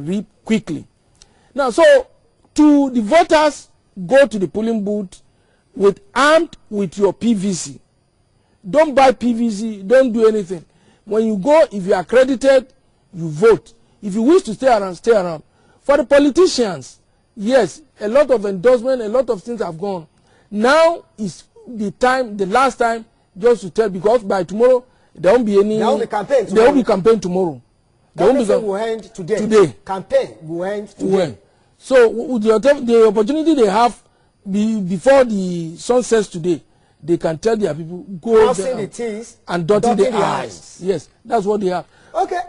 reap quickly. Now, so to the voters, go to the polling booth armed with your PVC. Don't buy PVC, don't do anything. When you go, if you are accredited, you vote. If you wish to stay around, stay around. For the politicians, yes, a lot of endorsement, a lot of things have gone. Now is the last time, just to tell, because by tomorrow there won't be any. There won't be campaign tomorrow. There won't be campaign tomorrow. Campaign will end today. Today. Campaign will end today. So the opportunity they have before the sun sets today, they can tell their people, go there and dotting the I's. Yes, that's what they have. Okay,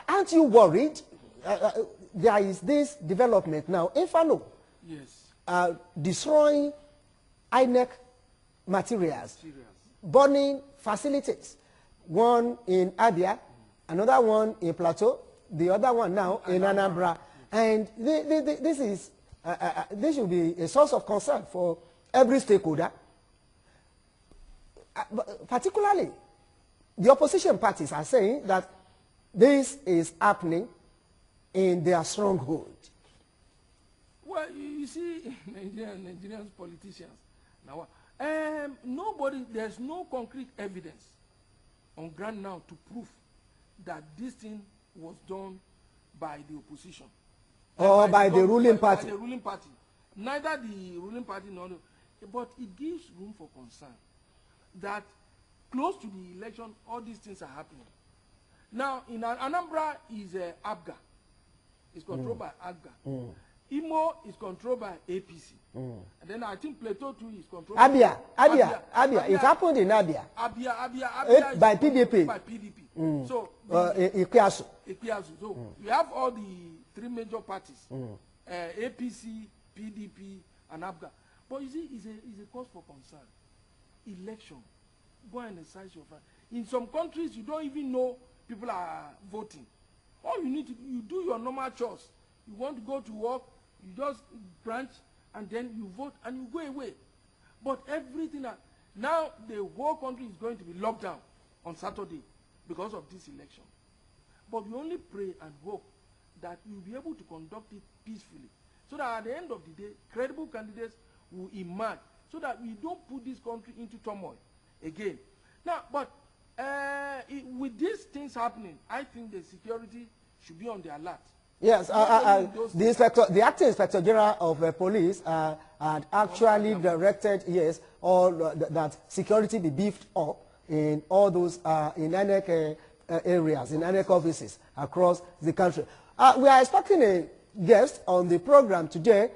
aren't you worried? There is this development now, Infano. Yes. Destroying INEC materials, burning facilities. One in Abia, another one in Plateau, the other one now in Anambra. And this should be a source of concern for every stakeholder. Particularly, the opposition parties are saying that this is happening in their stronghold. Well, you see, Nigerian politicians now. There's no concrete evidence on ground now to prove that this thing was done by the opposition. Or by the ruling party. By the ruling party. Neither the ruling party nor the... But it gives room for concern that close to the election, all these things are happening. Now, in Anambra is ABGA. It's controlled by ABGA. Imo is controlled by APC. And then I think Plateau too is controlled by Abia. It happened in Abia. Abia by PDP. By PDP. So Ikwiasu. So we have all the three major parties: APC, PDP, and ABGA. But you see, it's a cause for concern. Election. Go and exercise your right. In some countries, you don't even know people are voting. All you need to you do your normal chores. You want to go to work, you just branch, and then you vote and you go away. But everything now the whole country is going to be locked down on Saturday because of this election. But we only pray and hope that you'll be able to conduct it peacefully, so that at the end of the day, credible candidates will emerge, so that we don't put this country into turmoil again. Now, but with these things happening, I think the security should be on the alert. Yes, the acting inspector general of police had actually directed, yes, all that security be beefed up in all those in INEC areas, in INEC offices across the country. We are expecting a guest on the program today.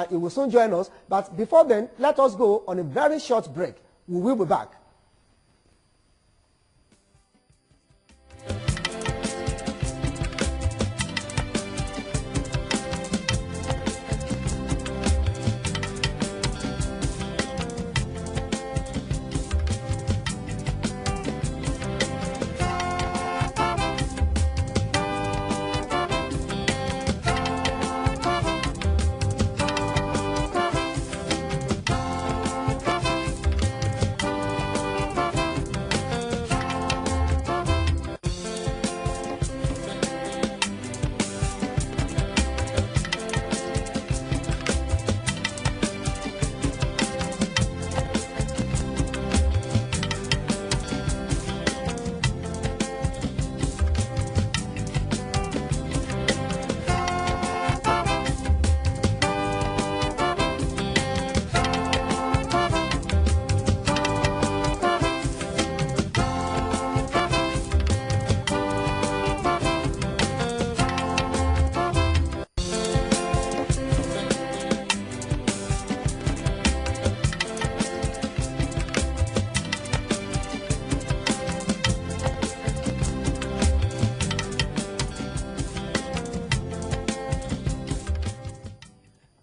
He will soon join us. But before then, let us go on a very short break. We will be back.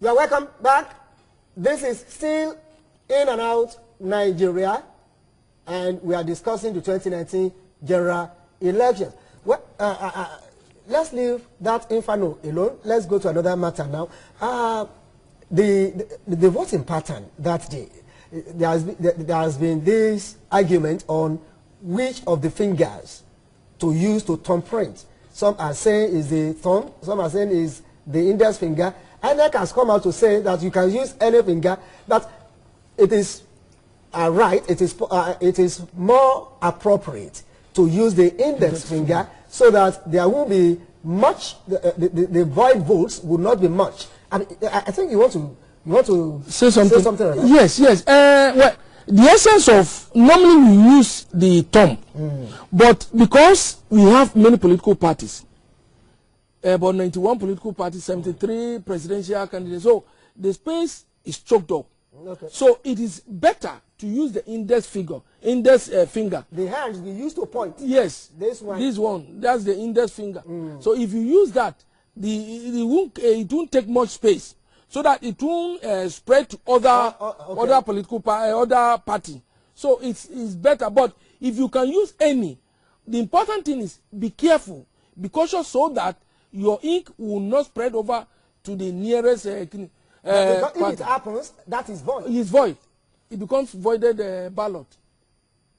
You are welcome back. This is still In and Out Nigeria, and we are discussing the 2019 general elections. Well, let's leave that inferno alone. Let's go to another matter now. The voting pattern that day, there has been this argument on which of the fingers to use to thumbprint some are saying is the thumb, some are saying is the index finger. INEC has come out to say that you can use any finger, but it is right, it is more appropriate to use the index finger so that there will be much, the void votes will not be much. And I think you want to say something like that? Yes, yes. Well, the essence of, normally we use the thumb, but because we have many political parties, about 91 political parties, 73 presidential candidates, so the space is choked up. Okay. So it is better to use the index finger. The hands we used to point. Yes. This one. That's the index finger. So if you use that, it won't take much space, so that it won't spread to other political other party. So it's better. But if you can use any, the important thing is be careful, be cautious, so that your ink will not spread over to the nearest because if it happens, that is void. It's void. It becomes voided ballot,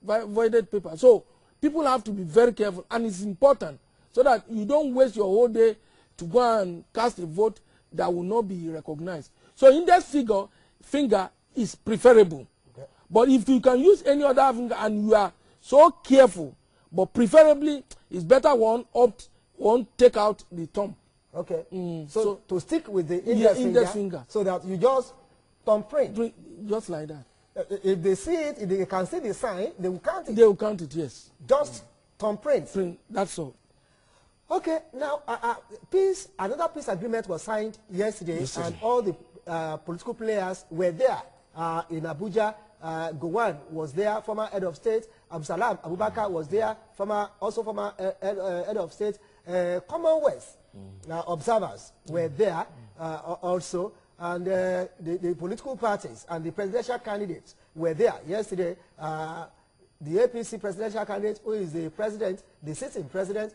voided paper. So people have to be very careful, and it's important so that you don't waste your whole day to go and cast a vote that will not be recognized. So index finger is preferable. Okay. But if you can use any other finger and you are so careful, but preferably it's better one take out the thumb. Okay. So to stick with the index finger, so that you just thumbprint. Just like that. If they see it, if they can see the sign, they will count it. They will count it, yes. Just thumbprint. That's all. Okay. Now, another peace agreement was signed yesterday, and all the political players were there in Abuja. Gowon was there, former head of state. Absalam Abubakar was there, also former head of state. Commonwealth observers were there also, and the political parties and the presidential candidates were there yesterday. The APC presidential candidate, who is the president, the sitting president,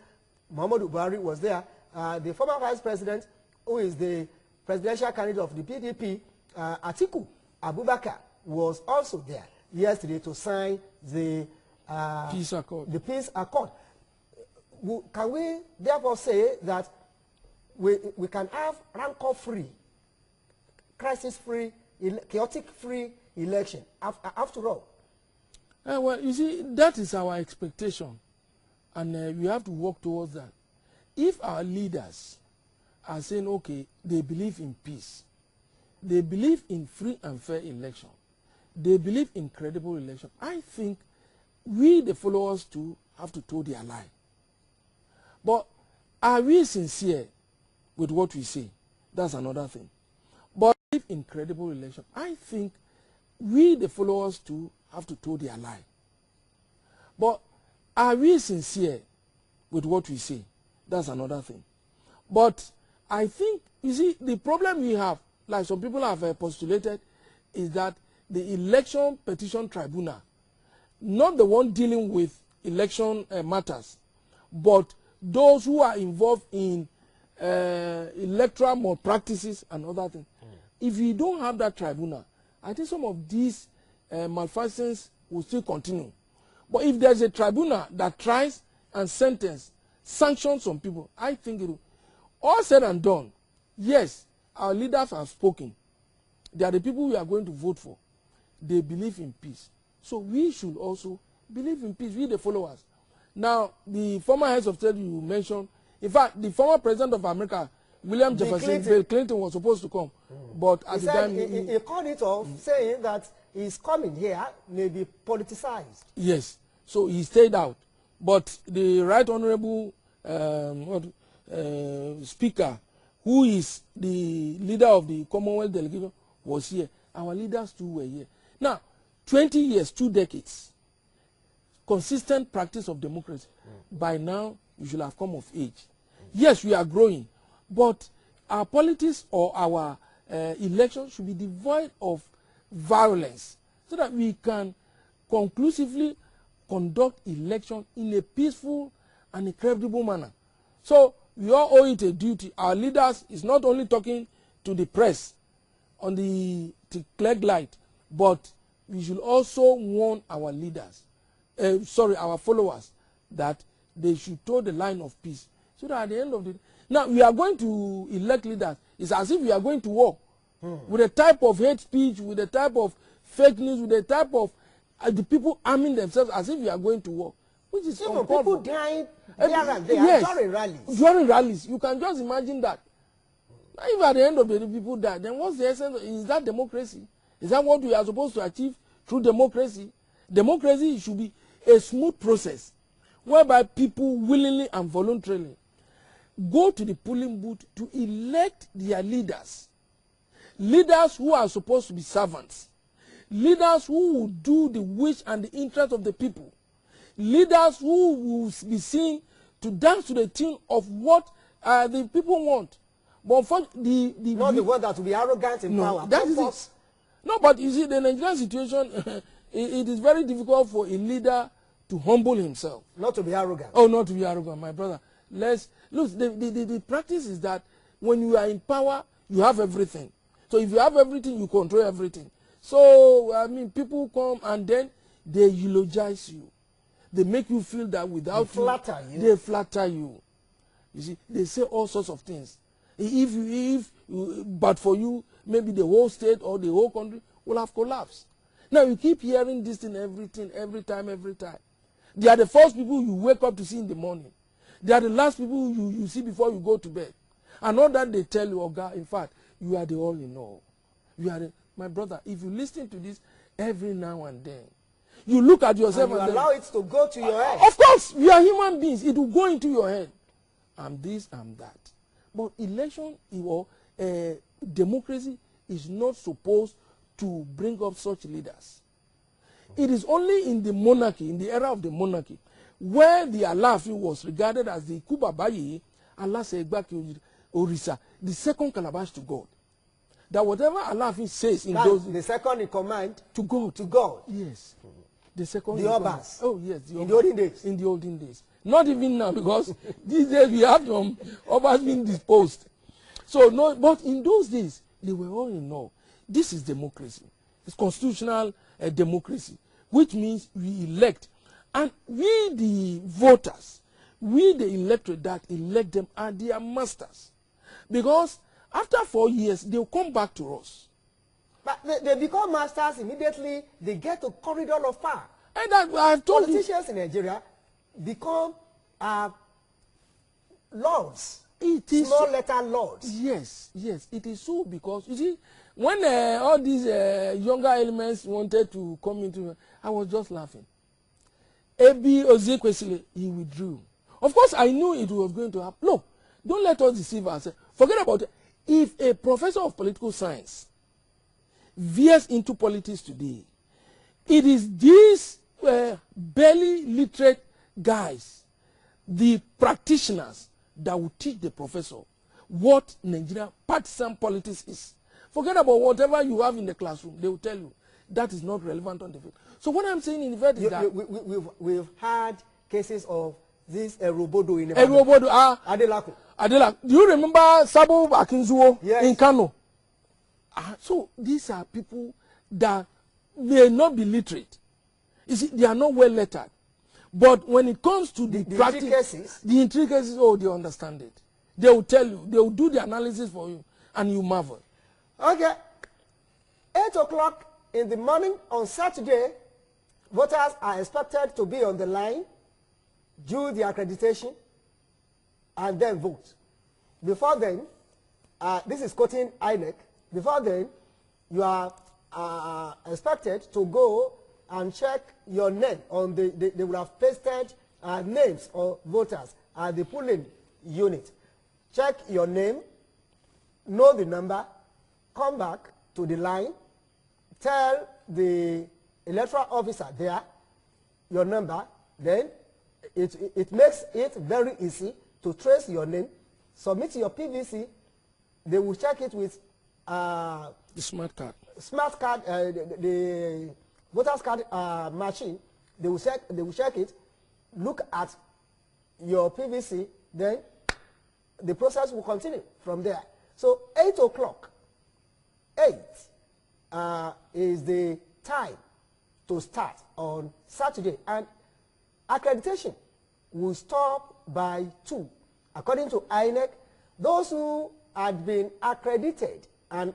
Muhammadu Buhari, was there. The former vice president, who is the presidential candidate of the PDP, Atiku Abubakar, was also there yesterday to sign the peace accord. The peace accord. Can we therefore say that we can have rancor-free, crisis-free, chaotic-free election after all? Well, you see, that is our expectation, and we have to work towards that. If our leaders are saying, okay, they believe in peace, they believe in free and fair election, they believe in credible election, I think we, the followers, too, have to toe their line. But are we sincere with what we say? That's another thing. But if in credible election, I think we, the followers, too, have to toe their line. But are we sincere with what we say? That's another thing. But I think, you see, the problem we have, like some people have postulated, is that the election petition tribunal, not the one dealing with election matters, but those who are involved in electoral malpractices and other things. If you don't have that tribunal, I think some of these malfeasance will still continue. But if there's a tribunal that tries and sanctions some people, I think it will. All said and done, yes, our leaders have spoken. They are the people we are going to vote for. They believe in peace. So we should also believe in peace, we the followers. Now, the former heads of state you mentioned, in fact, the former president of America, William Jefferson, Bill Clinton, was supposed to come. But at the time... He called it off, saying that his coming here may be politicized. Yes. So he stayed out. But the Right Honorable Speaker, who is the leader of the Commonwealth delegation, was here. Our leaders too were here. Now, 20 years, 2 decades, consistent practice of democracy. By now, you should have come of age. Yes, we are growing, but our politics or our elections should be devoid of violence, so that we can conclusively conduct election in a peaceful and a credible manner. So we all owe it a duty. Our leaders is not only talking to the press on the clear light, but we should also warn our leaders, our followers, that they should toe the line of peace. So that at the end of the day, now we are going to elect leaders. It's as if we are going to war with a type of hate speech, with a type of fake news, with a type of the people arming themselves as if we are going to war, which is people dying there and there during rallies. During rallies, you can just imagine that. Now, if at the end of the day people die, then what's the essence? Is that democracy? Is that what we are supposed to achieve through democracy? Democracy should be a smooth process whereby people willingly and voluntarily go to the polling booth to elect their leaders. Leaders who are supposed to be servants. Leaders who will do the wish and the interest of the people. Leaders who will be seen to dance to the tune of what the people want. But for not the one that will be arrogant in power. That is it. No, but you see, the Nigerian situation, it is very difficult for a leader to humble himself. Not to be arrogant. Oh, not to be arrogant, my brother. Look, the practice is that when you are in power, you have everything. So if you have everything, you control everything. So, I mean, people come and then they eulogize you. They make you feel that without you, they flatter you. You see, they say all sorts of things. But for you, maybe the whole state or the whole country will have collapsed. Now you keep hearing this thing, every time. They are the first people you wake up to see in the morning. They are the last people you see before you go to bed. And all that they tell you, oh God, in fact, you are the all in all. You are my brother, if you listen to this every now and then, you look at yourself and you allow it to go to your head. Of course, we are human beings. It will go into your head. I'm this, I'm that. But election or democracy is not supposed to bring up such leaders. It is only in the monarchy, in the era of the monarchy, where the Alaafin was regarded as the Kubabayi, Alasegbaki Orisa, the second calabash to God. That whatever Alaafin says in those... The second in command to God. To God. Yes. The second... The Obas. Oh, yes. In the olden days. In the olden days. Not even now, because these days we have them Obas being disposed. So, no, but in those days, they were all in all. This is democracy. It's constitutional democracy, which means we elect. And we, the voters, we, the electorate that elect them, are their masters. Because after 4 years, they'll come back to us. But they become masters immediately. They get to corridor of power. And I've told politicians in Nigeria become lords. It is small letter lords. Yes, it is so, because you see, when all these younger elements wanted to come into, I was just laughing. Ebi Ozekwesili, he withdrew. Of course, I knew it was going to happen. Look, don't let us deceive ourselves. Forget about it. If a professor of political science veers into politics today, it is these barely literate guys, the practitioners, that will teach the professor what Nigerian partisan politics is. Forget about whatever you have in the classroom. They will tell you that is not relevant on the field. So what I'm saying in effect is that we've had cases of this Robodo in Adelaku. Do you remember Sabo Akinzuo in Kano? So these are people that may not be literate. You see, they are not well lettered. But when it comes to the practice, the intricacies, oh, they understand it. They will tell you, they will do the analysis for you, and you marvel. Okay. 8 o'clock in the morning on Saturday, voters are expected to be on the line, do the accreditation, and then vote. Before then, this is quoting INEC, before then, you are expected to go and check your name on they will have pasted names of voters at the polling unit. Check your name, know the number, come back to the line, tell the electoral officer there your number, then it makes it very easy to trace your name, submit your PVC, they will check it with the smart card. Smart card, the voters card machine. They will check it, look at your PVC, then the process will continue from there. So 8 o'clock, 8 is the time to start on Saturday, and accreditation will stop by 2 according to INEC, those who had been accredited and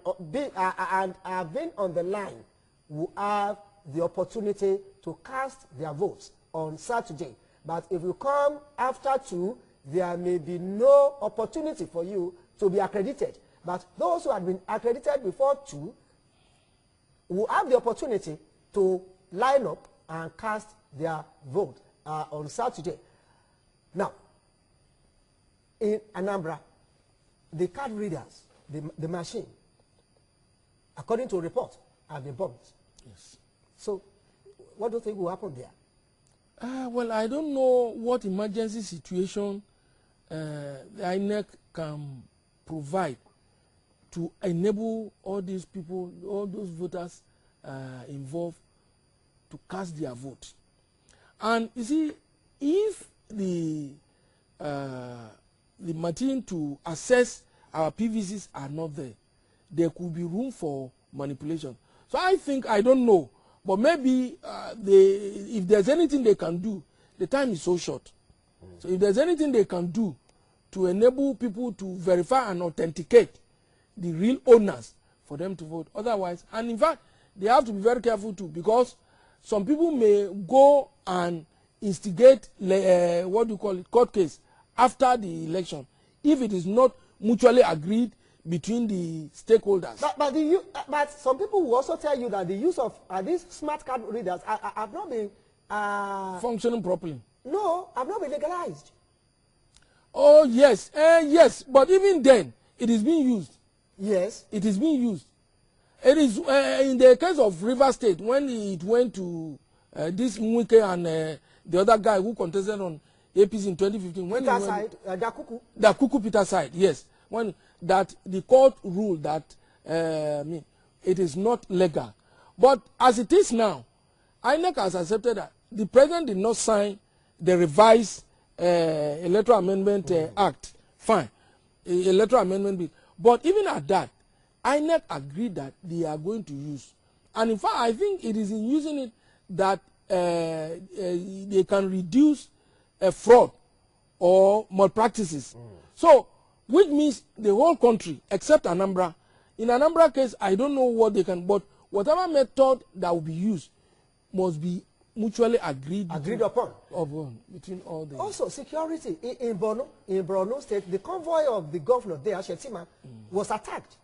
have been on the line will have the opportunity to cast their votes on Saturday. But if you come after 2, there may be no opportunity for you to be accredited. But those who had been accredited before 2 will have the opportunity to line up and cast their vote on Saturday. Now, in Anambra, the card readers, the machine, according to a report, have been bombed. Yes. So, what do you think will happen there? Well, I don't know what emergency situation the INEC can provide to enable all these people, all those voters involved to cast their vote. And you see, if the machine to assess our PVCs are not there, there could be room for manipulation. So I think, I don't know, but maybe if there's anything they can do, the time is so short. So if there's anything they can do to enable people to verify and authenticate the real owners for them to vote, otherwise, and in fact, they have to be very careful too, because some people may go and instigate what do you call it, court case after the election if it is not mutually agreed between the stakeholders. But some people will also tell you that the use of these smart card readers have not been functioning properly. No, have not been legalized. Oh yes, yes, but even then it is being used. Yes, it is being used. It is in the case of River State, when it went to this Mwike and the other guy who contested on APC in 2015. When Peter side, Dakuku Peter side, yes. When that the court ruled that it is not legal. But as it is now, INEC has accepted that the president did not sign the revised Electoral Amendment Act. Fine, Electoral Amendment Bill. But even at that, INEC agreed that they are going to use. And in fact, I think it is in using it that they can reduce fraud or malpractices. So, which means the whole country, except Anambra. In Anambra case, I don't know what they can, but whatever method that will be used must be mutually agreed upon between all the. Also, security in Borno State, the convoy of the governor there, Shetima, was attacked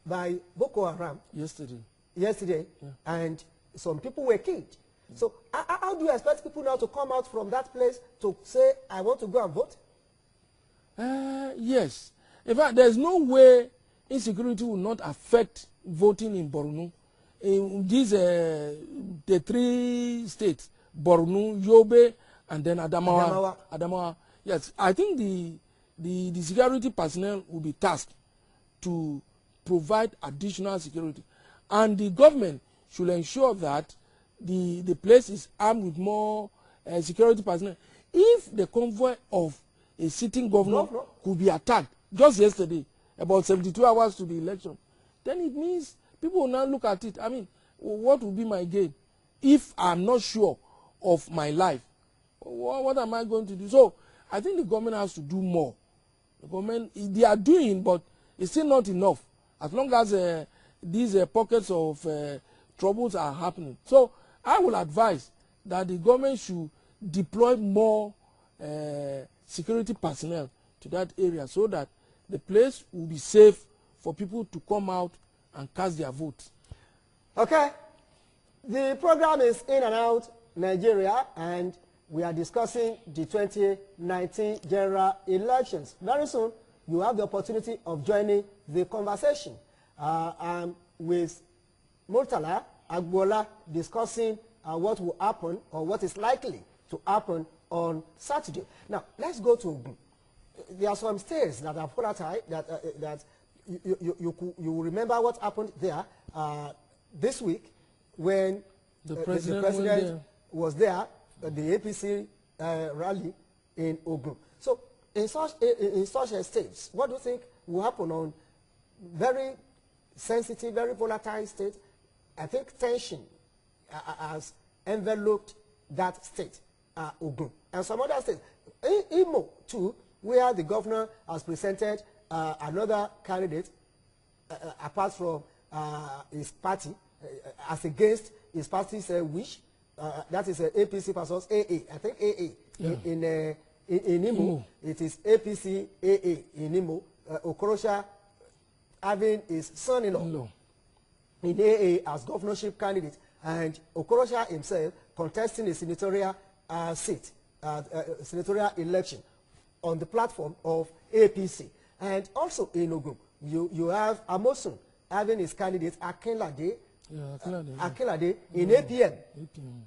by Boko Haram yesterday, yeah. And some people were killed. So how do you expect people now to come out from that place to say, I want to go and vote? Yes. In fact, there's no way insecurity will not affect voting in Borno. In these, the 3 states, Borno, Yobe, and then Adamawa. Yes, I think the security personnel will be tasked to provide additional security. And the government should ensure that the place is armed with more security personnel. If the convoy of a sitting governor could be attacked just yesterday, about 72 hours to the election, then it means people will now look at it. I mean, what will be my gain if I'm not sure of my life? What am I going to do? So I think the government has to do more. The government, they are doing, but it's still not enough. As long as these pockets of troubles are happening. So I will advise that the government should deploy more security personnel to that area so that the place will be safe for people to come out and cast their votes. Okay. The program is In and Out Nigeria, and we are discussing the 2019 general elections. Very soon, you have the opportunity of joining the conversation. I'm with Murtala Agbola discussing what will happen or what is likely to happen on Saturday. Now, let's go to Ogun. There are some states that are volatile that you will remember what happened there this week when the president was there at the APC rally in Ogun. So in such states, what do you think will happen on very sensitive, very volatile states? I think tension has enveloped that state, Ogun, and some other states. Imo too where the governor has presented another candidate apart from his party, as against his party's wish. That is APC versus AA. I think AA in Imo, it is APC AA in Imo. Okorocha having his son-in-law in AA as governorship candidate, and Okorocha himself contesting a senatorial seat, senatorial election on the platform of APC. And also in Ogun, you have Osun having his candidate Akinlade, Akinlade in APM.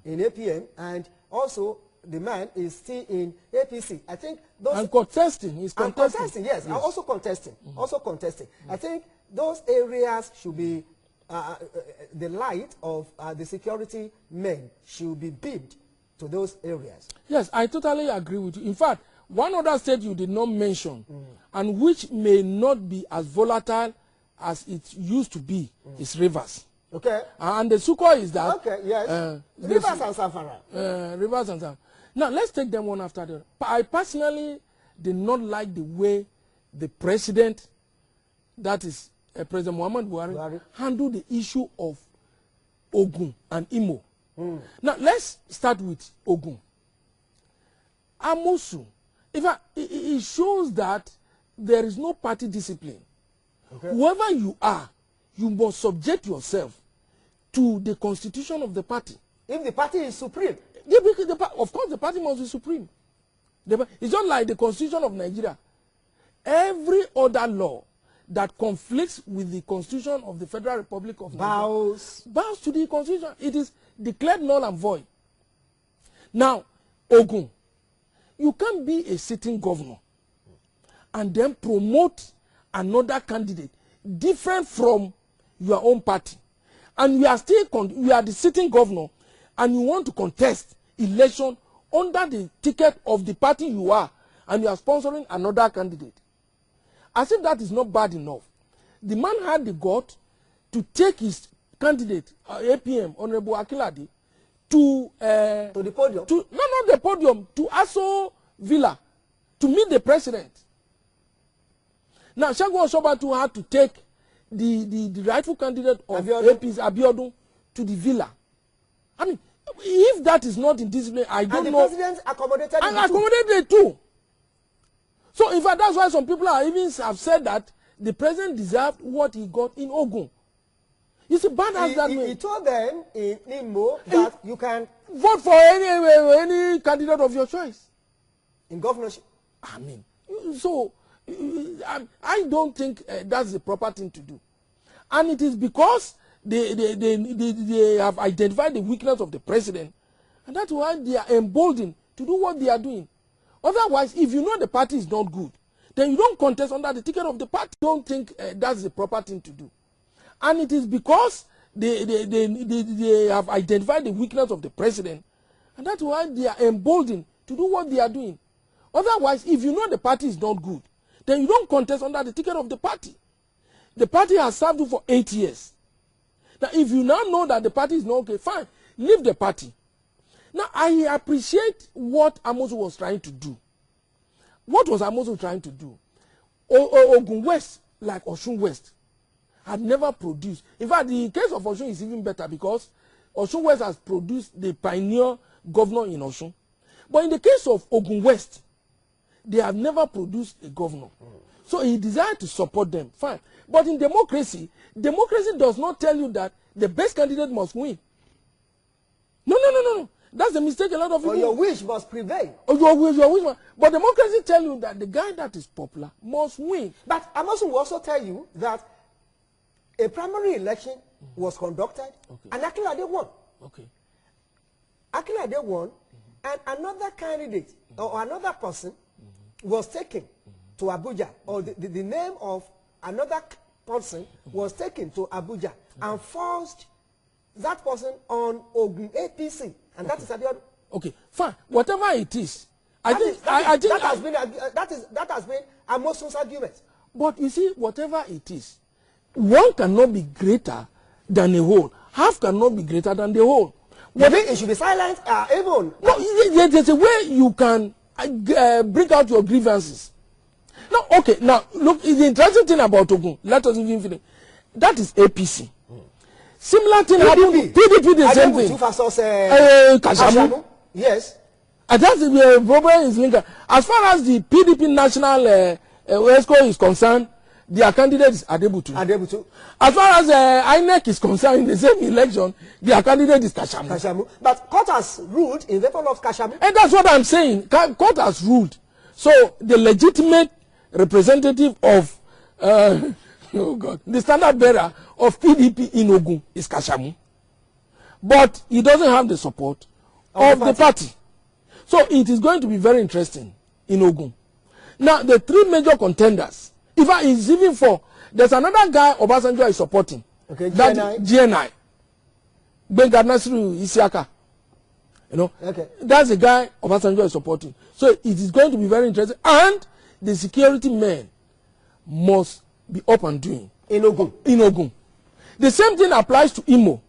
In APM, and also the man is still in APC. I think those and contesting. He's contesting. Contesting, yes. Also contesting. Also contesting. I think those areas should be the light of the security men should be beamed to those areas. Yes, I totally agree with you. In fact, one other state you did not mention, and which may not be as volatile as it used to be, is Rivers. Okay. And the Suko is that. Okay, yes. Rivers and Zamfara. Rivers and Zamfara. Now, let's take them one after the other. I personally did not like the way the president, that is President Muhammad Buhari, handled the issue of Ogun and Imo. Now, let's start with Ogun. Amosu, in fact, it shows that there is no party discipline. Okay. Whoever you are, you must subject yourself to the constitution of the party. If the party is supreme. Of course, the party must be supreme. It's just like the constitution of Nigeria. Every other law that conflicts with the constitution of the Federal Republic of Nigeria bows to the constitution. It is declared null and void. Now, Ogun, you can't be a sitting governor and then promote another candidate different from your own party, and you are still you are the sitting governor, and you want to contest election under the ticket of the party you are, and you are sponsoring another candidate. As if that is not bad enough. The man had the gut to take his candidate, APM, Honorable Akinlade, to the podium. Not the podium, to Aso Villa, to meet the president. Now, Segun Osobatu had to take the rightful candidate of APC, Abiodun, to the villa. I mean, if that is not in discipline, I don't know. And the president accommodated it too. So, in fact, that's why some people have said that the president deserved what he got in Ogun. You see, bad as that way. He told them in Imo that you can vote for any candidate of your choice in governorship. I mean, so I don't think that's the proper thing to do, and it is because they have identified the weakness of the president, and that's why they are emboldened to do what they are doing. Otherwise, if you know the party is not good, then you don't contest under the ticket of the party. Don't think that's the proper thing to do. And it is because they have identified the weakness of the president, and that's why they are emboldened to do what they are doing. Otherwise, if you know the party is not good, then you don't contest under the ticket of the party. The party has served you for 8 years. Now, if you now know that the party is not okay, fine, leave the party. Now, I appreciate what Amosu was trying to do. What was Amosu trying to do? Ogun West, like Osun West, had never produced. In fact, the case of Osun is even better because Osun West has produced the pioneer governor in Osun. But in the case of Ogun West, they have never produced a governor. So he desired to support them. Fine. But in democracy, democracy does not tell you that the best candidate must win. No. That's the mistake a lot of people. Or your wish must prevail. Or your wish must. But democracy tell you that the guy that is popular must win. But Amosu will also tell you that a primary election was conducted, and Akinlade won. Okay. Akinlade won, and another candidate or another person was taken to Abuja, or the name of another person was taken to Abuja and forced that person on Ogun APC, and that is Abiodun. Okay, fine. Whatever it is, that has been Amosun's argument. But you see, whatever it is, one cannot be greater than a whole. Half cannot be greater than the whole. You think it should be silent? Even no, there's a way you can bring out your grievances. No, okay. Now, look, the interesting thing about Ogun, let us even finish. That is APC. Similar thing happened. PDP the same thing. Kashamu. Yes. And that's the problem is linked. As far as the PDP national ESCO is concerned, their candidate is Adebutu. As far as INEC is concerned, in the same election, their candidate is Kashamu. But court has ruled in favor of Kashamu. And that's what I'm saying. Court has ruled. So the legitimate representative of oh God, the standard bearer of PDP in Ogun is Kashamu. But he doesn't have the support of the party. So it is going to be very interesting in Ogun. Now, the three major contenders, if I is even for, there's another guy Obasanjo is supporting. Okay, GNI. Benga Nasiru Isiaka. You know, okay. That's the guy Obasanjo is supporting. So it is going to be very interesting. And the security men must be up and doing. In Ogun. In Ogun. The same thing applies to Imo.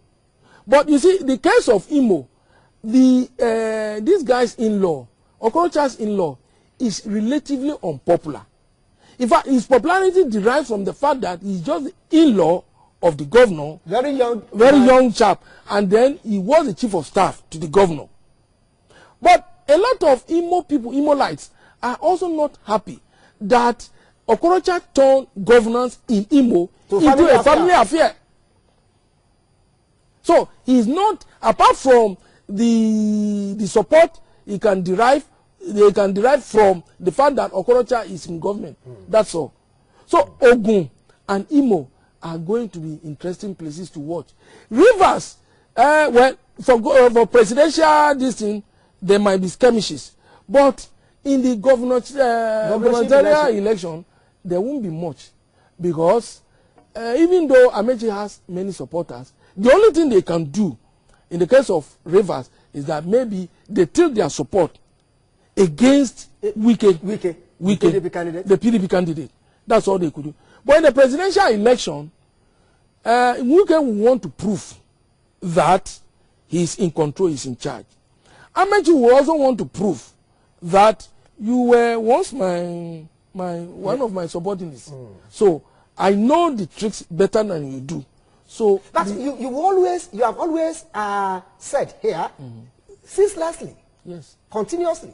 But you see, the case of Imo, this guy's in-law, Okorocha's in-law, is relatively unpopular. In fact, his popularity derives from the fact that he's just the in-law of the governor. Very young chap. And then he was the chief of staff to the governor. But a lot of Imo people, Imolites, are also not happy that Okorocha turned governance in Imo into a family affair. So he is not, apart from the support they can derive from the fact that Okorocha is in government. That's all. So Ogun and Imo are going to be interesting places to watch. Rivers, well, for presidential this thing, there might be skirmishes. But in the gubernatorial election, there won't be much. Because even though Amechi has many supporters, the only thing they can do in the case of Rivers is that maybe they tilt their support against Wike, the PDP candidate. That's all they could do. But in the presidential election, Wike will want to prove that he's in control, he's in charge. Amechi will also want to prove that you were once one of my subordinates. So I know the tricks better than you do. So, but you have always said here, ceaselessly, yes, continuously,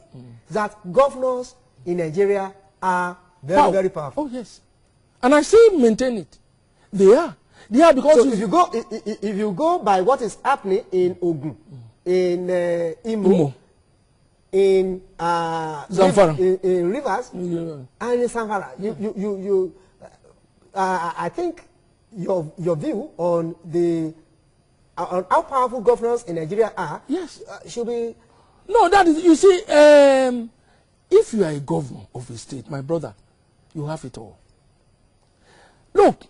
that governors in Nigeria are very powerful. Oh yes, and I still maintain it. They are because so if you go by what is happening in Ogun, in Imo, in Zamfara, in Rivers, and in Zamfara, I think your view on on how powerful governors in Nigeria are, yes, should be. No, that is, you see, if you are a governor of a state, my brother, you have it all. Look,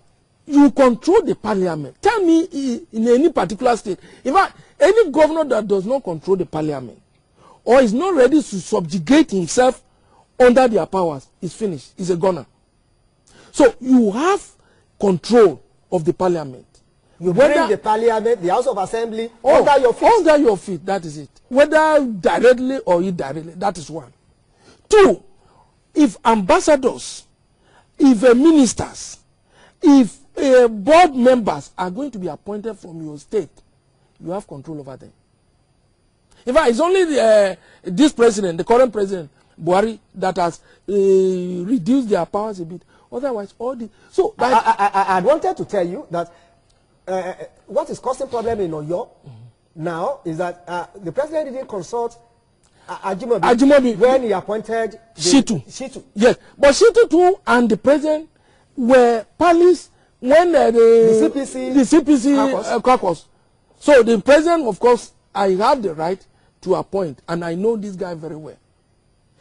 you control the parliament. Tell me in any particular state, in fact, any governor that does not control the parliament or is not ready to subjugate himself under their powers is finished. He's a goner. So you have control of the parliament. You bring the parliament, the House of Assembly, under your feet. Under your feet, that is it. Whether directly or indirectly, that is one. Two, if ambassadors, if ministers, if board members are going to be appointed from your state, you have control over them. In fact, it's only this president, the current president, Buhari, that has reduced their powers a bit. Otherwise, all the... So, I wanted to tell you that what is causing problem in Oyo now is that the president didn't consult Ajimobi when he appointed Shitu. Yes, but Shitu too and the president were palace when the CPC caucus. So the president, of course, I have the right to appoint, and I know this guy very well.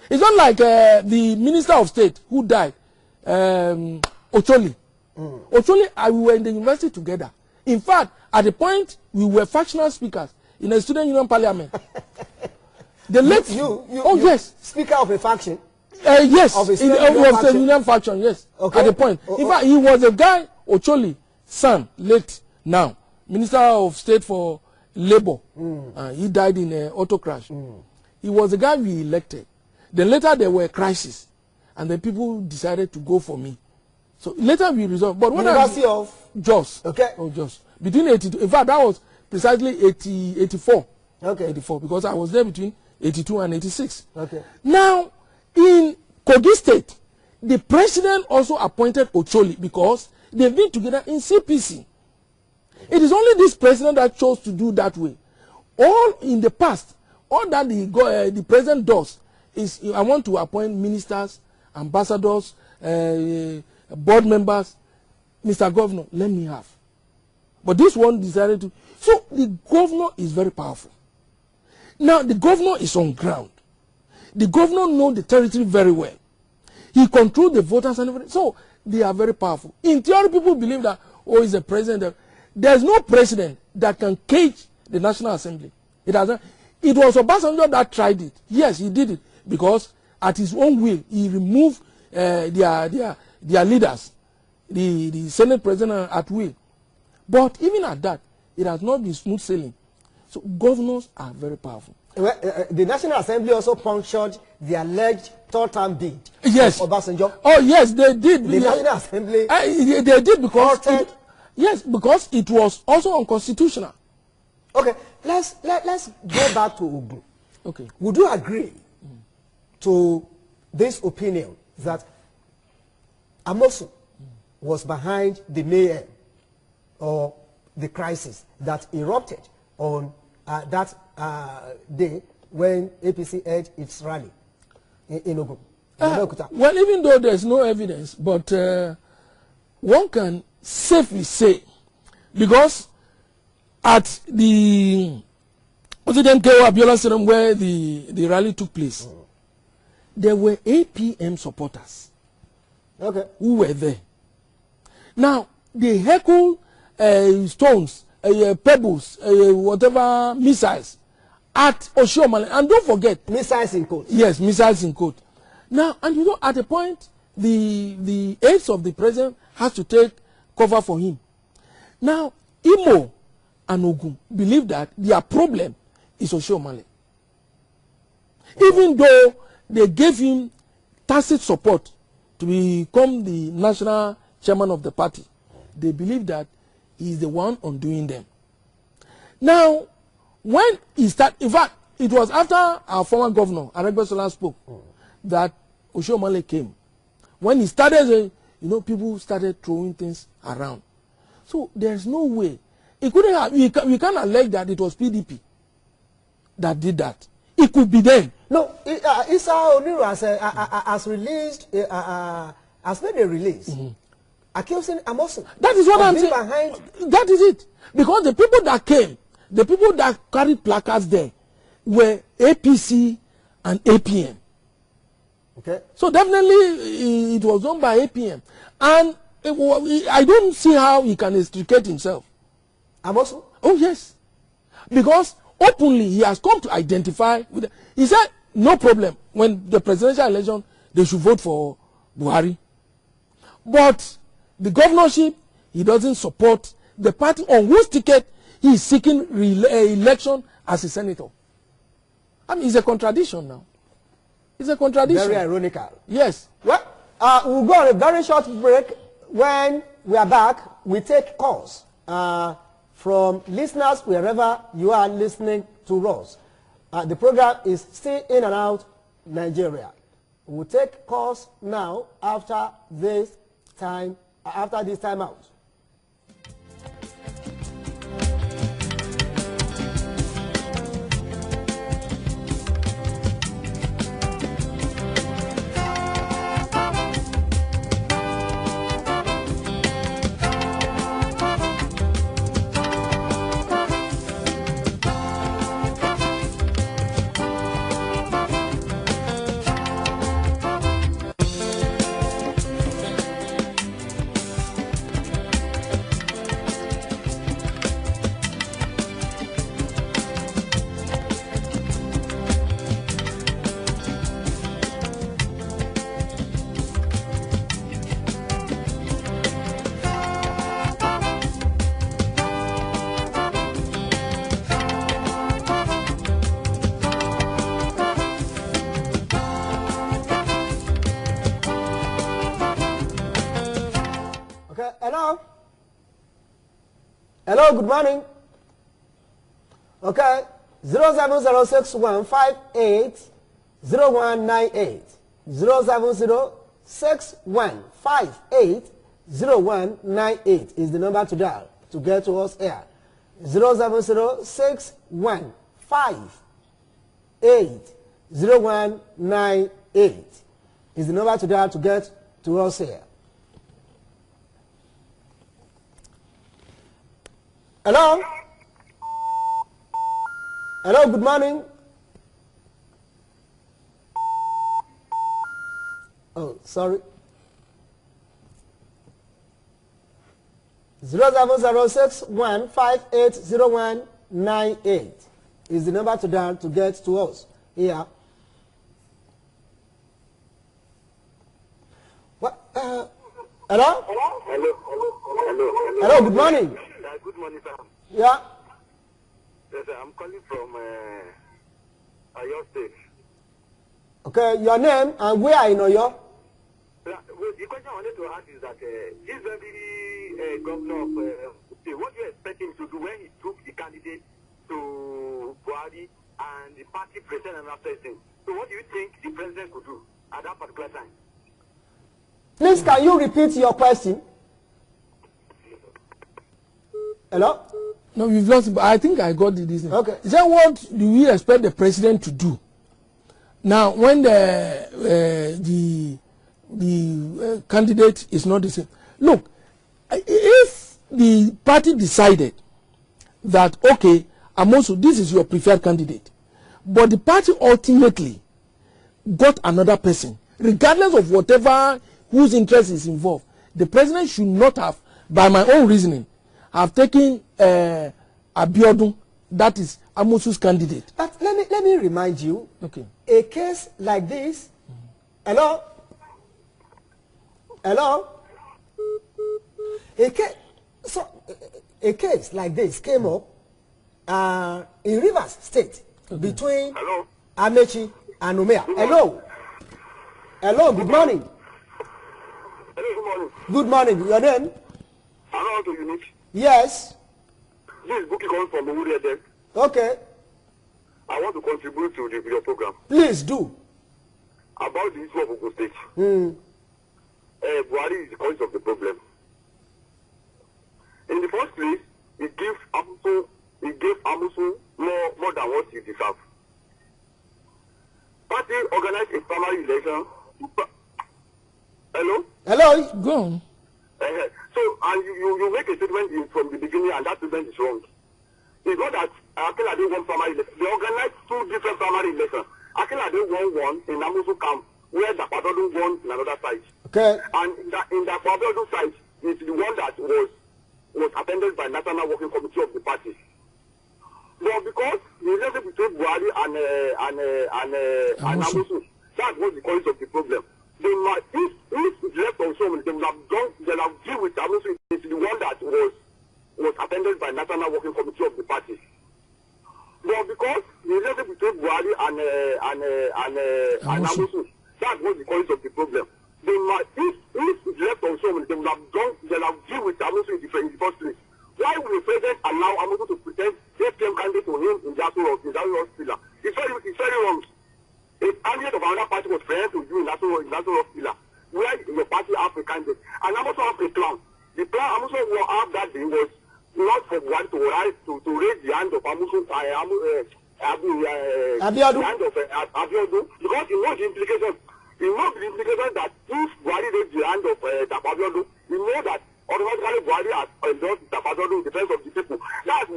It's not like the minister of state who died, Ocholi. Ocholi, we were in the university together. In fact, at the point, we were factional speakers in a student union parliament. Yes. Speaker of a faction? Yes, of a student union faction, yes. Okay. At the point. In fact, he was a guy, Ocholi, son, late now, Minister of State for Labor. He died in an auto crash. He was the guy we elected. Then later there were crises. and then people decided to go for me. So later we resolved. But when University of Jos. Okay. Oh, Jos. Between 82, in fact, that was precisely 84. Okay. 84, because I was there between 82 and 86. Okay. Now, in Kogi State, the president also appointed Ocholi because they've been together in CPC. It is only this president that chose to do that way. All in the past, all that the president does is, I want to appoint ministers, ambassadors, board members. Mr. Governor, let me have. But this one decided to. So the governor is very powerful. Now the governor is on ground. The governor knows the territory very well. He controls the voters and everything. So they are very powerful. In theory, people believe that, oh, he's a president. There's no president that can cage the National Assembly. It has. It was Obasanjo that tried it. Yes, he did it because at his own will he removed their leaders, the Senate president at will. But even at that, it has not been smooth sailing. So governors are very powerful. Well, the National Assembly also punctured the alleged third-term bid. Yes. Of Obasanjo. Oh yes, they did. The National Assembly. They did because. Yes, because it was also unconstitutional. Okay, let's go back to Ogun. Okay. Would you agree to this opinion that Osun was behind the mayhem or the crisis that erupted on that day when APC held its rally in Ogun? Well, even though there's no evidence, but one can safely say, because at the President K.O. Abiola Stadium where the rally took place, there were APM supporters who were there. Now, they heckled stones, pebbles, whatever, missiles at Oshiomhole. And don't forget. Missiles in quote. Yes, missiles in quote. Now, and you know, at a point, the aides of the president has to take cover for him. Now, Imo and Ogun believe that their problem is Oshiomhole. Even though they gave him tacit support to become the national chairman of the party, they believe that he is the one undoing them. Now, when he started, in fact, it was after our former governor, Aregbesola, spoke, that Oshiomhole came. When he started, you know, people started throwing things around. So there's no way. It couldn't have, we can't allege that it was PDP that did that. It could be them. No, Isa Ominira has released, has made a release accusing Osun. That is what I'm saying. That is it. Because the people that came, the people that carried placards there were APC and APM. Okay. So definitely it was done by APM. And I don't see how he can extricate himself. Osun? Oh, yes. Because openly he has come to identify with. He said, no problem. When the presidential election, they should vote for Buhari. But the governorship, he doesn't support the party on whose ticket he is seeking election as a senator. I mean, it's a contradiction now. It's a contradiction. Very ironical. Yes. Well, we'll go on a very short break. When we are back, we take calls from listeners wherever you are listening to us. The program is still In and Out Nigeria. We'll take calls now after this time out. Hello, good morning. Okay, 07061580198. 07061580198 is the number to dial to get to us here. 07061580198 is the number to dial to get to us here. Hello? Hello, good morning. Oh, sorry. 07061580198 is the number to dial to get to us here. What? Hello? Hello. Hello, good morning. Good morning, sir. Yeah. Yes, sir. I'm calling from Oyo State. Okay, your name and where in Oyo? Well, the question I wanted to ask is that this very governor of what do you expect him to do when he took the candidate to Buhari and the party president and president? So what do you think the president could do at that particular time? Please, can you repeat your question? Hello? No, we've lost it, but I think I got this. Okay. Is that what do we expect the president to do? Now, when the candidate is not the same. Look, if the party decided that, okay, Amosu, this is your preferred candidate, but the party ultimately got another person, regardless of whatever, whose interest is involved, the president should not have, by my own reasoning, have taken Abiodun, that is Amosu's candidate. But let me remind you, okay, a case like this, hello? Hello? A case like this came up in Rivers State between Amechi and Umea. Hello? Hello, good morning. Hello, good morning. Good morning. Your name? Hello, to Unique. Yes. This is Buki calling from Ominira then. Okay. I want to contribute to your program. Please do. About the issue of Ogun State. Buhari is the cause of the problem. In the first place, he gave Amusu more than what he deserves. Party organized a primary election. Hello? Hello? Go on. So, and you make a statement from the beginning, and that statement is wrong. It's not that Akure won primary election. They organized two different primary elections. Akure won one in Amusu camp, where the Padodu won in another side. Okay. And in the Padodu side, it's the one that was attended by National Working Committee of the party. But because the relationship between Buhari and Amusu, that was the cause of the problem. They might, if left on so many, they would have dealt with Amusu. It's the one that was attended by National Working Committee of the party. But because the relationship between Buhari and Amusu, that was the cause of the problem. They might, if left on so many, they would have dealt with Amusu in the first place. Why would the president allow Amusu to pretend they came candidate to him in that pillar? It's very wrong. A candidate of another party was presented to you in that pillar, where your party have a candidate, and Amusu have a plan. The plan Amusu will have that day was not for one to raise the hand of Amusu, Abiodun, because he knows the implications. He knows the implication that if Buhari raised the hand of Abiodun, he knows that automatically Buhari has endorsed Abiodun in defense of the people. That's the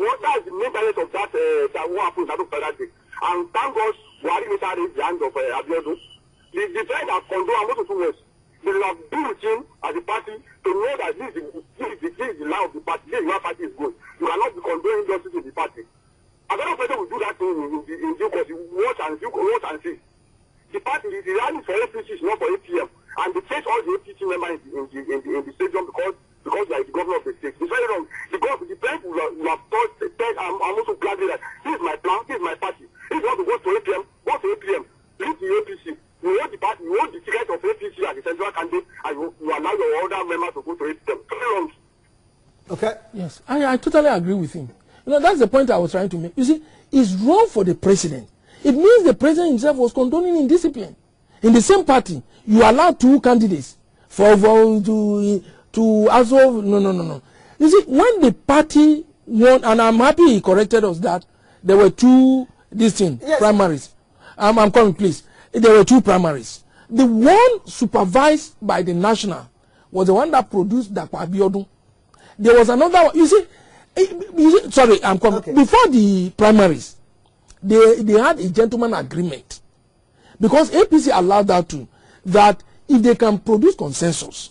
main target of that what happened that day. And thank God Buhari later raised the hand of Abiodun. The friend has condoned Amusu too much. They will have been with him as a party to know that this is the line of the party. This is where party is going. You cannot be condoning injustice in the party. Another person will do that thing in due course. Watch and see. The party, the rally for APC is not for APM, and they face all the APC members in the stadium because they are the governor of the state. It's very wrong. The people who have said, I'm also glad that this is my plan, this is my party. If you want to go to APM, go to APM. Leave the APC. You want the party, you want the ticket of APC as the central candidate, and you allow your other members to go to APM. It's very wrong. Okay. Yes, I totally agree with him. You know, that's the point I was trying to make. You see, it's wrong for the president. It means the president himself was condoning indiscipline. In the same party, you allow 2 candidates to also no. You see, when the party won, and I'm happy he corrected us that there were 2 primaries. I'm coming, please. There were 2 primaries. The one supervised by the national was the one that produced Dapo Abiodun. There was another one. You see, sorry, I'm coming. Okay. Before the primaries, they had a gentleman agreement. Because APC allowed that too, that if they can produce consensus.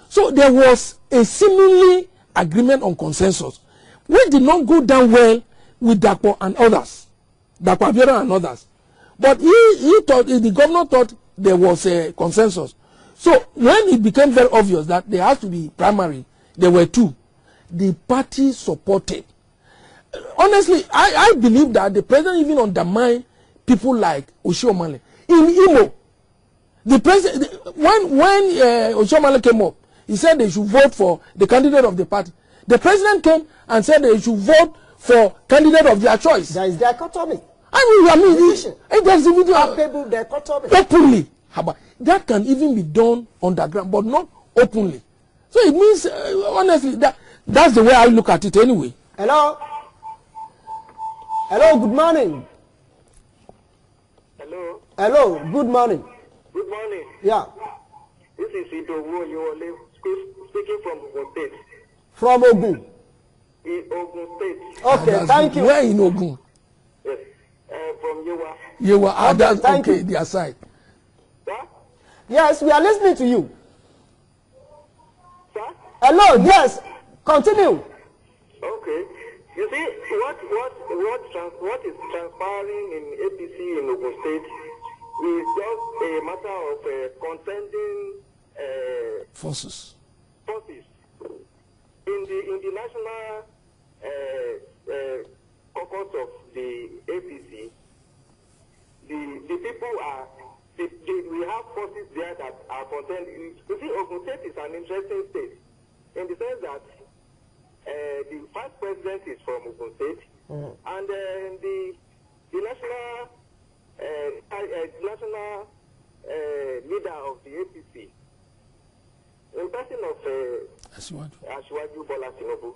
So there was a seemingly agreement on consensus, which did not go down well with Dapo and others, Dapo Abiodun and others. But he thought, the governor thought there was a consensus. So when it became very obvious that there has to be primary, there were 2. The party supported. Honestly, I believe that the president even undermined people like Oshiomhole. In Imo, the president, when Oshiomhole came up, he said they should vote for the candidate of the party. The president came and said they should vote for candidate of their choice. There is dichotomy. I mean, it does even palpable dichotomy. Openly. That can even be done underground, but not openly. So it means, honestly, that's the way I look at it anyway. Hello? Hello, good morning. Hello. Hello, good morning. Good morning. Yeah. This is Idowu Oyewole speaking from Ogun State. From Ogun? In Ogun State. Okay, thank you. Where in Ogun? Yes. From Yewa. Yewa, okay, that's okay, you. their side. Sir? Yes, we are listening to you. Sir? Hello, yes, continue. Okay. You see, what is transpiring in APC in Ogun State is just a matter of contending forces. In the national caucus of the APC, the people are we have forces there that are contending. You see, Ogun State is an interesting state in the sense that the vice president is from Ogun State, and the national leader of the APC, in person of Asiwaju Bola Tinubu,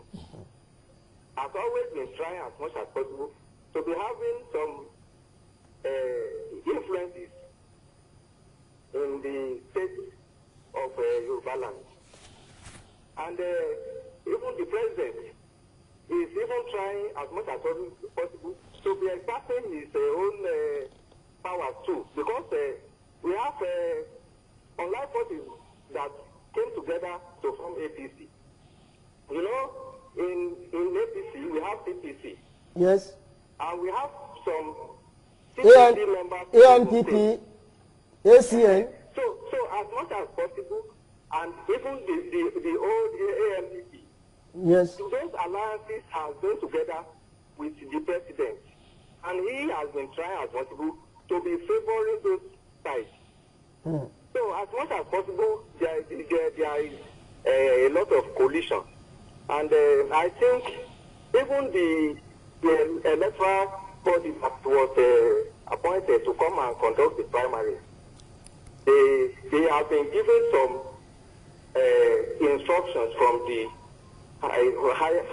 has always been trying as much as possible to be having some influences in the state of Yoruba land. And even the president is even trying as much as possible to be exerting his own powers too, because we have unlike forces that came together to form APC. You know, in APC we have CPC. Yes. And we have some CPC members. ANPP, ACN. So as much as possible, and even the old ANPP. Yes. Those alliances have been together with the president, and he has been trying as possible to be favoring those sides. So as much as possible, there is a lot of coalition, and I think even the electoral body that was appointed to come and conduct the primaries, they have been given some instructions from the higher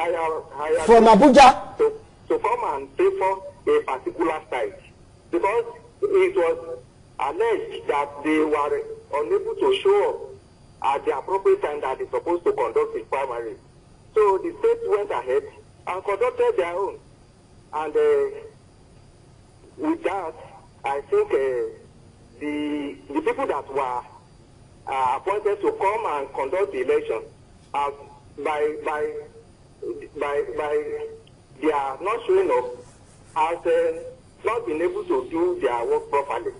from Abuja to come and favor a particular side, because it was alleged that they were unable to show up at the appropriate time that they're supposed to conduct the primary. So the state went ahead and conducted their own. And with that, I think the people that were appointed to come and conduct the election have by their not showing up has not been able to do their work properly.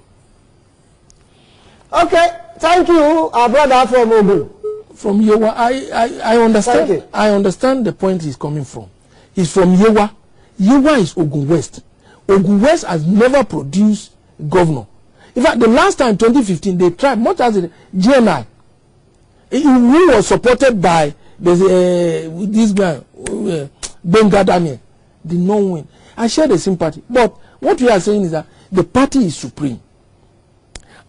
Okay, thank you, our brother from Ogun. From Yewa, I understand. I understand the point he's coming from. He's from Yewa. Yewa is Ogun West. Ogun West has never produced governor. In fact, the last time, 2015, they tried, much as the GNI, who was supported by there's this guy, Benga Daniel, did not win. I share the sympathy. But what we are saying is that the party is supreme.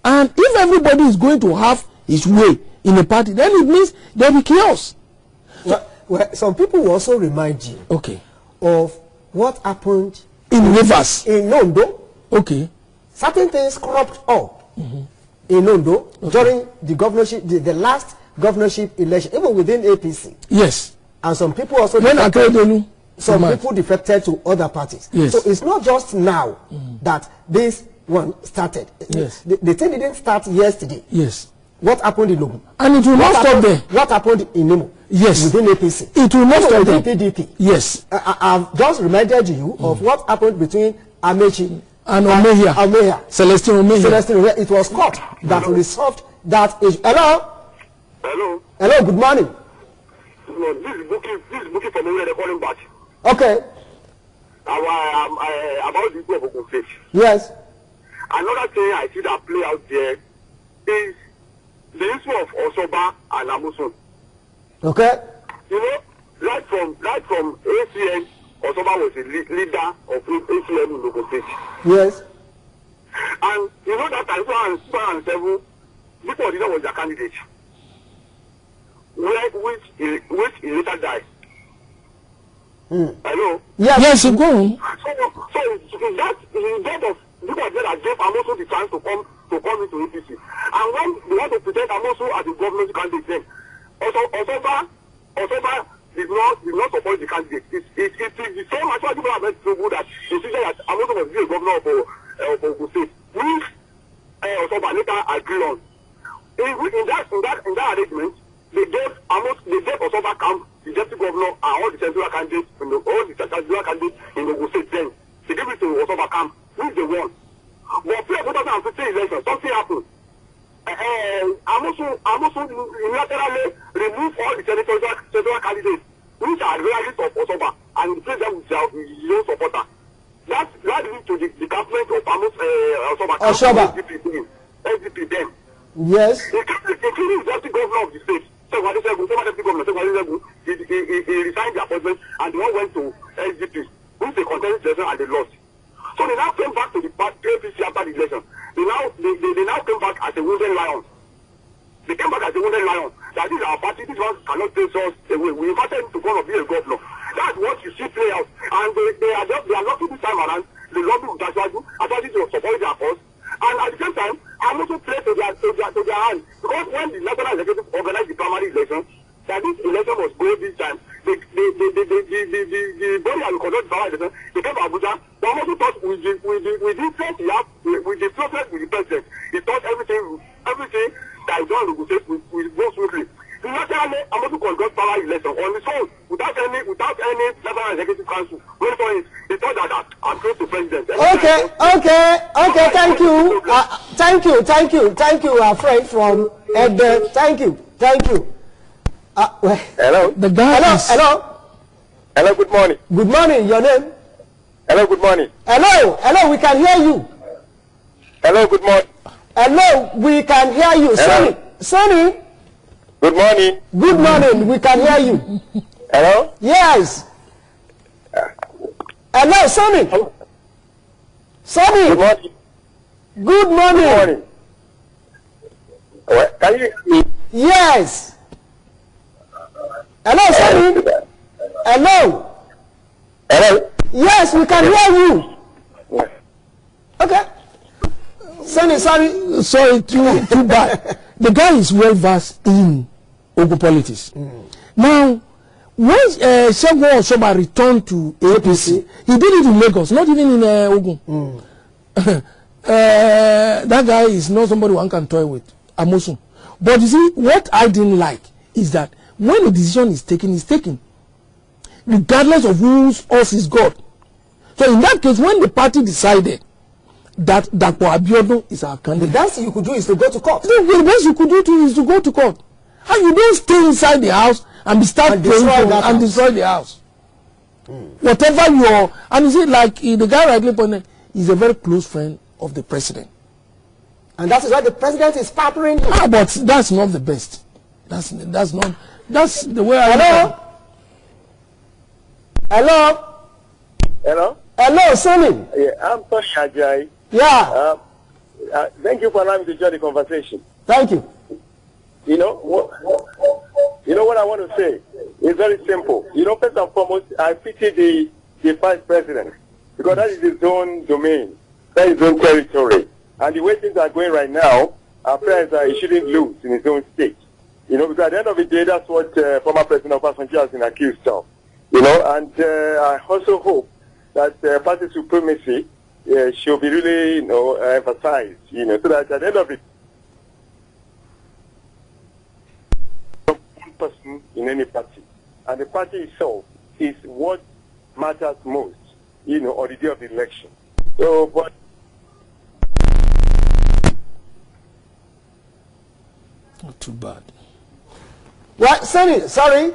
And if everybody is going to have his way in a party, then it means there will be chaos. Well, some people will also remind you of what happened in Rivers. In Ondo. Okay. Certain things cropped up in Ondo during the governorship, the last governorship election, even within APC. Yes. And some people also people defected to other parties. Yes. So it's not just now that this one started. Yes. The thing didn't start yesterday. Yes. What happened in Ogun? And it will not stop there. What happened in Imo? Yes. Within APC. It will not stop there. PDP. Yes. I've just reminded you of what happened between Amechi and Omehia. Celestine Omehia. It was court that resolved that issue. Hello? Hello? Hello, good morning. No, this is booking from where they're calling back. Okay. About the issue of Ogun State. Yes. Another thing I see that play out there is the issue of Osoba and Amosun. Okay. You know, right from ACN, Osoba was a leader of ACN in Ogun State. Yes. And you know that in 2007, before Odida was their candidate, which he later died. Hello? Yes, go on. So in that of people that gave Amosu the chance to come into APC. And when they want to present Amosu as a government candidate, then Osoba did not support the candidate. It's the same actually people have been so good that they said that Amosu was the governor of Ogun State, which Osoba later agreed on. In that arrangement, they gave Osoba camp the deputy governor and all the central candidates in the Ogun State then. They gave it to Osoba camp, which they won. But for 2015 election, something happened. Amosu unilaterally removed all the central candidates, which are loyalists of Osoba, and replaced them with his own supporter. That leads to the government of Osoba. SDP then. Yes. Including the deputy governor of the state. So former deputy governor, he resigned the appointment and the one went to SDP, which they contested election and they lost. So they now came back to the APC after the election. They now came back as a wounded lion. They came back as a wounded lion. That is our party. This one cannot take us away. We invited him to come and be a governor. That's what you see play out. And they are lucky this time around. They lobby with Ashwaju to support their cause. And at the same time, I'm also playing to their hand. Because when the national executive organized the primary election, that this election was go this time, the body that will conduct the primary election, they came to Abuja. They also thought with the influence he has, with the process with the president, he thought everything that is done will go smoothly. Naturally, I'm going to conduct primary election on his own without any national executive council. He thought that I'm close to president. Okay. Thank you, our friend from Ed. Thank you. Hello. Hello. Good morning. Good morning. Your name? Hello. Good morning. Hello. We can hear you. Hello. Good morning. Hello. We can hear you. Sonny. Good morning. Good morning. We can hear you. Hello. Yes. Hello, Sonny. Good morning. Good morning. Good morning. Well, can you hear me? Yes. Hello, Sonny. Hello. Yes, we can hear you. Okay. Sonny, sorry, too bad. The guy is well versed in Ogun politics. Now, when Segun Osoba returned to APC, he did it in Lagos, not even in Ogun. That guy is not somebody one can toy with, Amosun. But you see, what I didn't like is that when a decision is taken, regardless of whose horse is God. So in that case, when the party decided that Dapo Abiodun is our candidate, the best you could do is to go to court. The best you could do is to go to court. And you don't stay inside the house and destroy the house. Whatever you are, and you see, like the guy rightly pointed, he's a very close friend of the president. And that is why the president is partnering him. But that's not the best. That's not That's the way I Hello? Hello? Hello? Hello, Sonny. Yeah, I'm Tony Ajayi. Yeah. Thank you for allowing me to join the conversation. Thank you. You know what I want to say is very simple. First and foremost, I pity the vice president because that is his own domain, that is his own territory. And the way things are going right now, our friends he shouldn't lose in his own state. Because at the end of the day, that's what former President Obasanjo has been accused of. And I also hope that party supremacy should be really, emphasized, so that at the end of it, person in any party, and the party itself is what matters most, on the day of the election. So, but not too bad. Well, Sonny, sorry,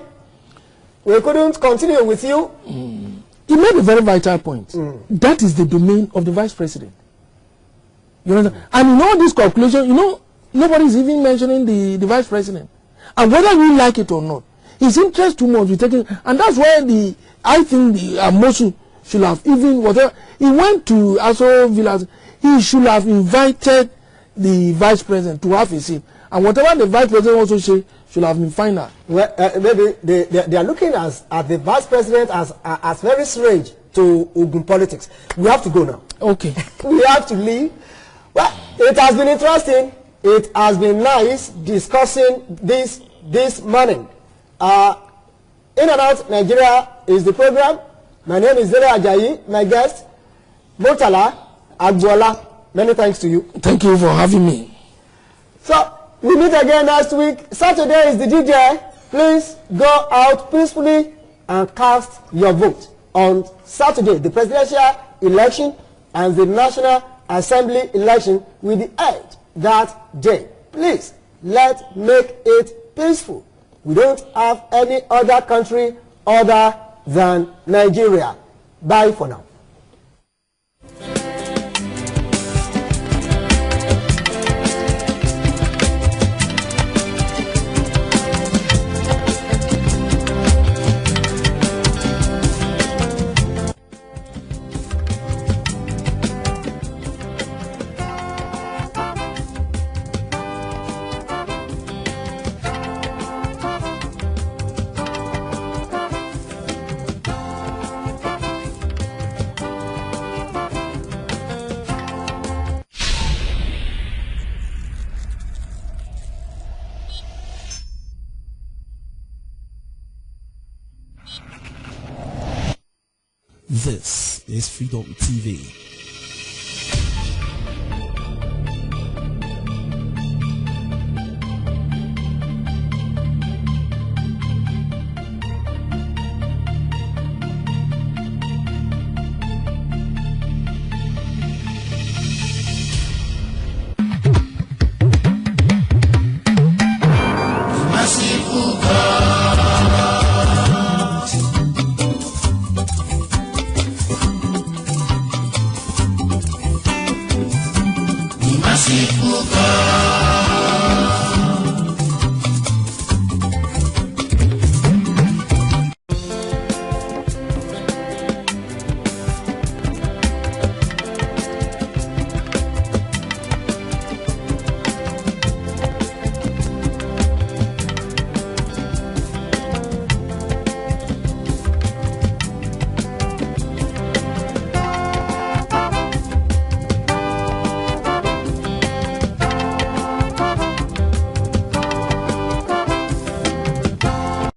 we couldn't continue with you. He made a very vital point. That is the domain of the vice president. You understand? And in all this calculation, nobody is even mentioning the vice president. And whether we like it or not, his interest too much. And that's why I think the Osun should have even whatever he went to Aso Villas, he should have invited the vice president to have a seat. And whatever the vice president also say should have been final. Well, maybe they are looking at the vice president as very strange to Ogun politics. We have to go now. Okay. We have to leave. Well, it has been interesting. It has been nice discussing this morning. In and Out Nigeria is the program. My name is Zere Ajayi. My guest, Murtala Agbola. Many thanks to you. Thank you for having me. So, we meet again next week. Saturday is the DJ. Please go out peacefully and cast your vote on Saturday. The presidential election and the National Assembly election will be held that day. Please, let's make it peaceful. We don't have any other country other than Nigeria. Bye for now. This is Freedom TV.